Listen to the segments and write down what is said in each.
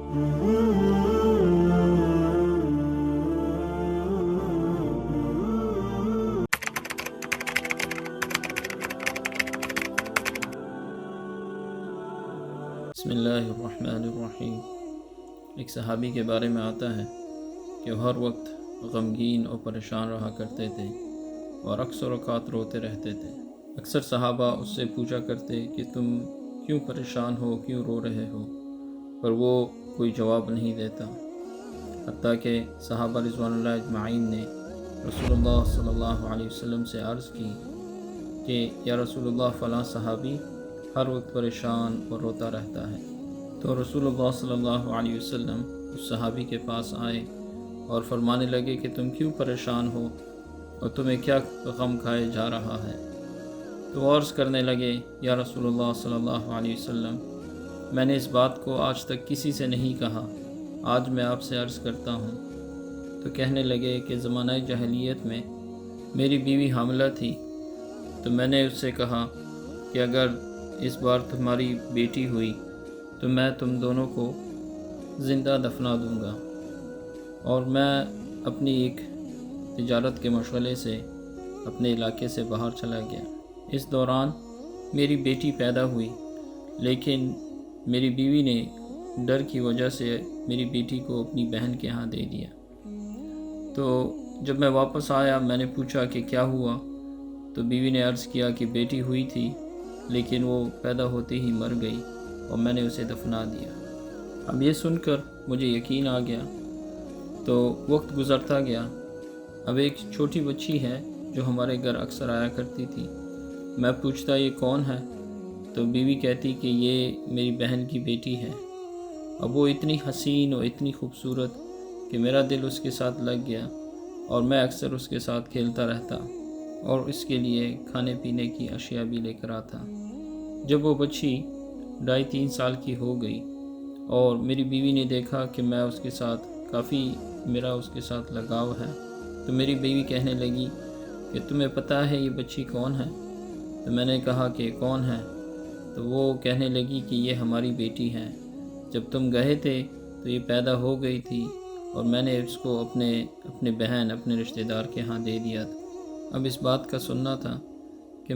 بسم اللہ الرحمن الرحیم۔ ایک صحابی کے بارے میں آتا ہے کہ وہ ہر وقت غمگین اور پریشان رہا کرتے تھے اور اکثر اوقات روتے رہتے تھے۔ اکثر صحابہ اس سے پوچھا کرتے کہ تم کیوں پریشان ہو، کیوں رو رہے ہو، پر وہ کوئی جواب نہیں دیتا، حتیٰ کہ صحابہ رضوان اللہ اجمعین نے رسول اللہ صلی اللہ علیہ وسلم سے عرض کی کہ یا رسول اللہ فلاں صحابی ہر وقت پریشان اور روتا رہتا ہے۔ تو رسول اللہ صلی اللہ علیہ وسلم اس صحابی کے پاس آئے اور فرمانے لگے کہ تم کیوں پریشان ہو اور تمہیں کیا غم کھائے جا رہا ہے؟ تو وہ عرض کرنے لگے یا رسول اللہ صلی اللہ علیہ وسلم، میں نے اس بات کو آج تک کسی سے نہیں کہا، آج میں آپ سے عرض کرتا ہوں۔ تو کہنے لگے کہ زمانہ جاہلیت میں میری بیوی حاملہ تھی، تو میں نے اس سے کہا کہ اگر اس بار تمہاری بیٹی ہوئی تو میں تم دونوں کو زندہ دفنا دوں گا، اور میں اپنی ایک تجارت کے مشغلے سے اپنے علاقے سے باہر چلا گیا۔ اس دوران میری بیٹی پیدا ہوئی، لیکن میری بیوی نے ڈر کی وجہ سے میری بیٹی کو اپنی بہن کے ہاں دے دیا۔ تو جب میں واپس آیا میں نے پوچھا کہ کیا ہوا، تو بیوی نے عرض کیا کہ بیٹی ہوئی تھی لیکن وہ پیدا ہوتے ہی مر گئی اور میں نے اسے دفنا دیا۔ اب یہ سن کر مجھے یقین آ گیا۔ تو وقت گزرتا گیا، اب ایک چھوٹی بچی ہے جو ہمارے گھر اکثر آیا کرتی تھی۔ میں پوچھتا یہ کون ہے، تو بیوی کہتی کہ یہ میری بہن کی بیٹی ہے۔ اب وہ اتنی حسین اور اتنی خوبصورت کہ میرا دل اس کے ساتھ لگ گیا، اور میں اکثر اس کے ساتھ کھیلتا رہتا اور اس کے لیے کھانے پینے کی اشیاء بھی لے کر آتا۔ جب وہ بچی 2.5-3 سال کی ہو گئی اور میری بیوی نے دیکھا کہ میں اس کے ساتھ میرا اس کے ساتھ لگاؤ ہے، تو میری بیوی کہنے لگی کہ تمہیں پتہ ہے یہ بچی کون ہے؟ تو میں نے کہا کہ کون ہے؟ تو وہ کہنے لگی کہ یہ ہماری بیٹی ہے، جب تم گئے تھے تو یہ پیدا ہو گئی تھی اور میں نے اس کو اپنے بہن اپنے رشتہ دار کے ہاں دے دیا تھا۔ اب اس بات کا سننا تھا کہ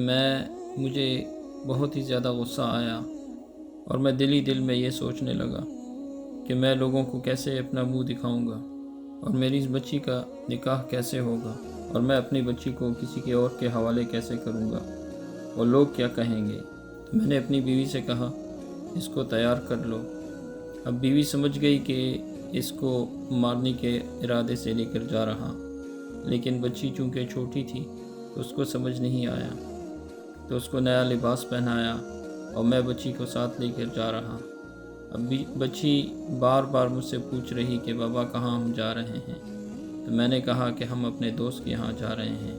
مجھے بہت ہی زیادہ غصہ آیا، اور میں دل میں یہ سوچنے لگا کہ میں لوگوں کو کیسے اپنا منہ دکھاؤں گا، اور میری اس بچی کا نکاح کیسے ہوگا، اور میں اپنی بچی کو کسی کے اور کے حوالے کیسے کروں گا، اور لوگ کیا کہیں گے۔ تو میں نے اپنی بیوی سے کہا اس کو تیار کر لو۔ اب بیوی سمجھ گئی کہ اس کو مارنے کے ارادے سے لے کر جا رہا، لیکن بچی چونکہ چھوٹی تھی تو اس کو سمجھ نہیں آیا، تو اس کو نیا لباس پہنایا اور میں بچی کو ساتھ لے کر جا رہا۔ اب بچی بار بار مجھ سے پوچھ رہی کہ بابا کہاں ہم جا رہے ہیں، تو میں نے کہا کہ ہم اپنے دوست کے یہاں جا رہے ہیں۔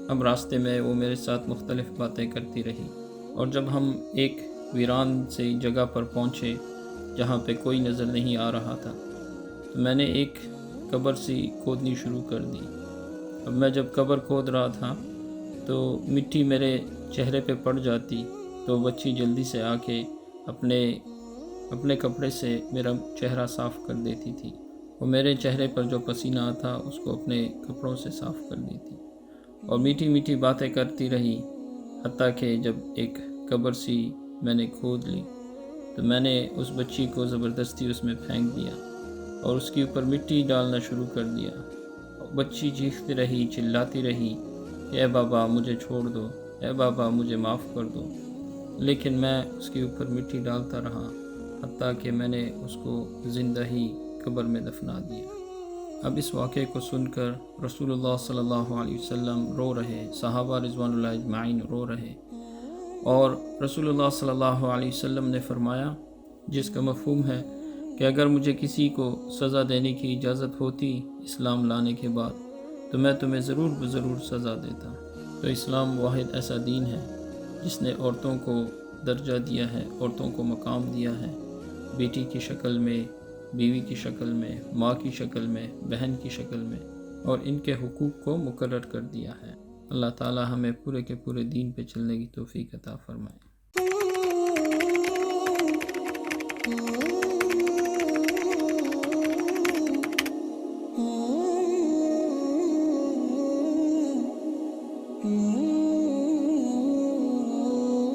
اب راستے میں وہ میرے ساتھ مختلف باتیں کرتی رہی، اور جب ہم ایک ویران سے جگہ پر پہنچے جہاں پہ کوئی نظر نہیں آ رہا تھا، تو میں نے ایک قبر سی کھودنی شروع کر دی۔ اب میں جب قبر کھود رہا تھا تو مٹی میرے چہرے پہ پڑ جاتی، تو بچی جلدی سے آ کے اپنے کپڑے سے میرا چہرہ صاف کر دیتی تھی، اور میرے چہرے پر جو پسینہ تھا اس کو اپنے کپڑوں سے صاف کر دیتی، اور میٹھی میٹھی باتیں کرتی رہی، حتیٰ کہ جب ایک قبر سی میں نے کھود لی تو میں نے اس بچی کو زبردستی اس میں پھینک دیا اور اس کے اوپر مٹی ڈالنا شروع کر دیا۔ بچی چیختی رہی، چلاتی رہی کہ اے بابا مجھے چھوڑ دو، اے بابا مجھے معاف کر دو، لیکن میں اس کے اوپر مٹی ڈالتا رہا، حتیٰ کہ میں نے اس کو زندہ ہی قبر میں دفنا دیا۔ اب اس واقعے کو سن کر رسول اللہ صلی اللہ علیہ وسلم رو رہے، صحابہ رضوان اللہ اجمعین رو رہے، اور رسول اللہ صلی اللہ علیہ وسلم نے فرمایا، جس کا مفہوم ہے کہ اگر مجھے کسی کو سزا دینے کی اجازت ہوتی اسلام لانے کے بعد تو میں تمہیں ضرور سزا دیتا۔ تو اسلام واحد ایسا دین ہے جس نے عورتوں کو درجہ دیا ہے، عورتوں کو مقام دیا ہے، بیٹی کی شکل میں، بیوی کی شکل میں، ماں کی شکل میں، بہن کی شکل میں، اور ان کے حقوق کو مقرر کر دیا ہے۔ اللہ تعالی ہمیں پورے کے پورے دین پہ چلنے کی توفیق عطا فرمائے۔ Mm-hmm.